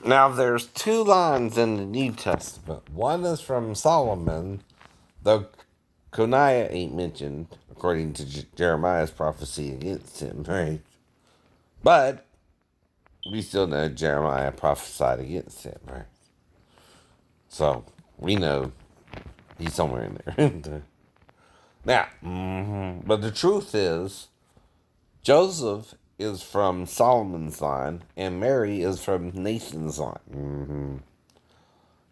Now, there's two lines in the New Testament. One is from Solomon, though Coniah ain't mentioned, according to Jeremiah's prophecy against him, right? But we still know Jeremiah prophesied against him, right? So we know he's somewhere in there. Now, but the truth is, Joseph is from Solomon's line, and Mary is from Nathan's line.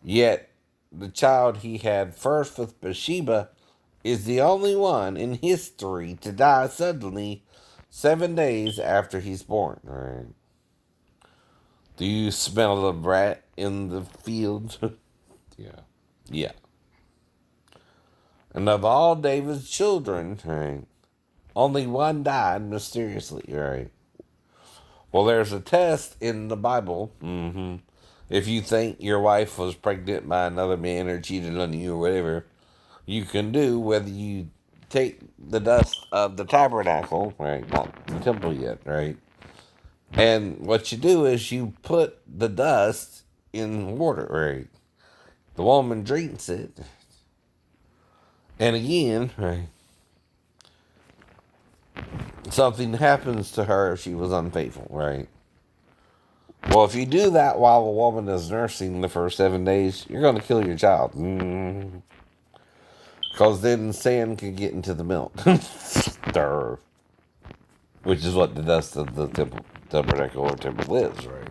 Yet, the child he had first with Bathsheba is the only one in history to die suddenly 7 days after he's born. Right? Do you smell the rat in the field? Yeah. Yeah. And of all David's children, right, only one died mysteriously, right? Well, there's a test in the Bible. If you think your wife was pregnant by another man or cheated on you or whatever, you can do whether you take the dust of the tabernacle, right? Not the temple yet, right? And what you do is you put the dust in water, right? The woman drinks it. And again, right, something happens to her if she was unfaithful, right? Well, if you do that while a woman is nursing the first 7 days, you're going to kill your child. Because then sand can get into the milk. Stir. Which is what the dust of the tabernacle or temple is, right?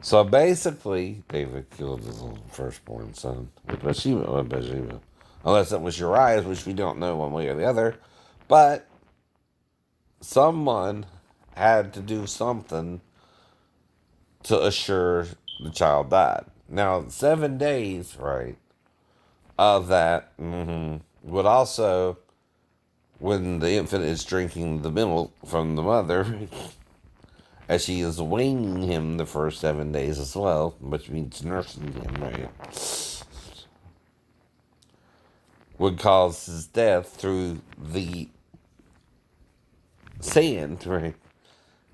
So basically, David killed his little firstborn son with Bathsheba. Unless it was Uriah, which we don't know one way or the other. But someone had to do something to assure the child died. Now, 7 days, right, of that would also, when the infant is drinking the milk from the mother, as she is weaning him the first 7 days as well, which means nursing him, right, would cause his death through the sand, right,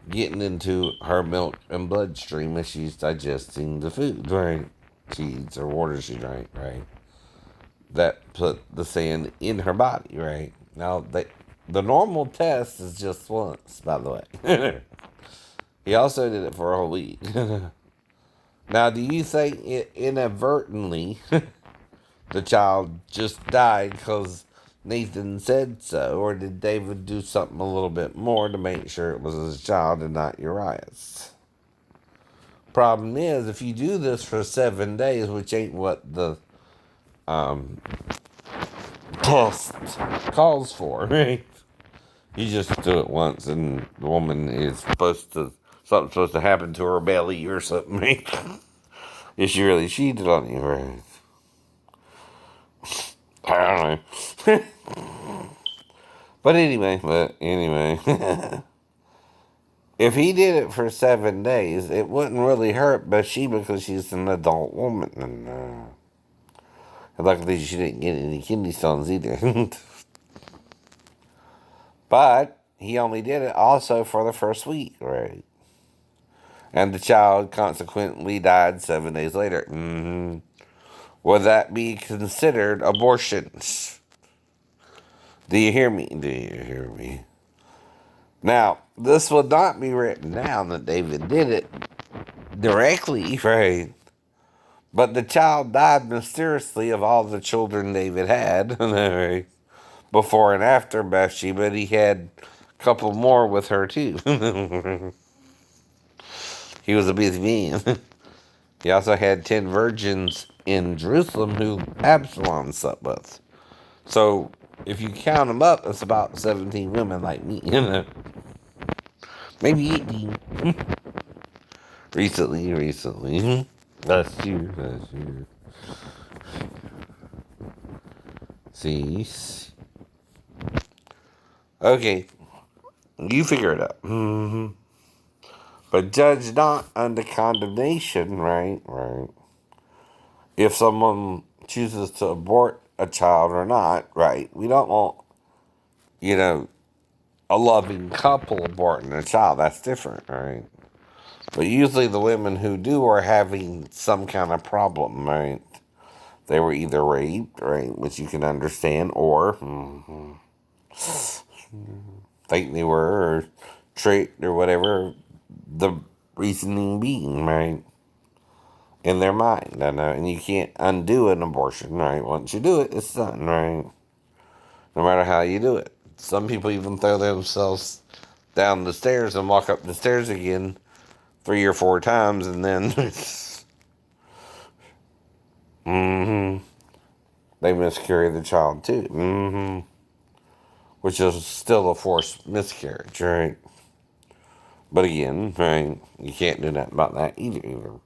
getting into her milk and bloodstream as she's digesting the food, right? She eats or water she drank, right? That put the sand in her body, right? Now, the normal test is just once, by the way. He also did it for a whole week. Now, do you think it inadvertently the child just died because Nathan said so, or did David do something a little bit more to make sure it was his child and not Uriah's? Problem is, if you do this for 7 days, which ain't what the test calls for, right? You just do it once, and the woman is something's supposed to happen to her belly or something, right? If she really cheated on you, right? I don't know. But anyway, if he did it for 7 days, it wouldn't really hurt Bathsheba because she's an adult woman. And luckily, she didn't get any kidney stones either. But he only did it also for the first week, right? And the child consequently died 7 days later. Would that be considered abortions? Do you hear me? Do you hear me? Now, this would not be written down that David did it directly, right? But the child died mysteriously of all the children David had, right? Before and after Bathsheba, he had a couple more with her too. He was a busy man. He also had 10 virgins in Jerusalem who Absalom slept with. So, if you count them up, it's about 17 women like me, Maybe 18. Recently. Last year. See? Okay. You figure it out. But judge not unto condemnation, right? If someone chooses to abort a child or not, right? We don't want, a loving couple aborting a child. That's different, right? But usually the women who do are having some kind of problem, right? They were either raped, right, which you can understand, or think they were, or tricked, or whatever the reasoning being, right? In their mind, I know, and you can't undo an abortion, right? Once you do it, it's done, right? No matter how you do it. Some people even throw themselves down the stairs and walk up the stairs again 3 or 4 times, and then they miscarry the child too, which is still a forced miscarriage, right? But again, right, you can't do nothing about that either.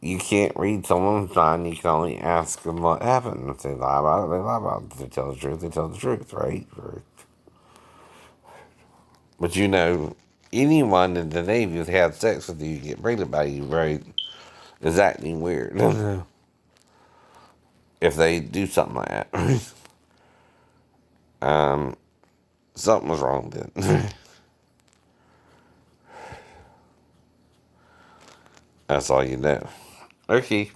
You can't read someone's mind. You can only ask them what happened. If they lie about it, they lie about it. If they tell the truth, they tell the truth, right? But anyone in the Navy who's had sex with you, get pregnant by you, right, is acting weird. If they do something like that. Something was wrong then. That's all you know. Okay.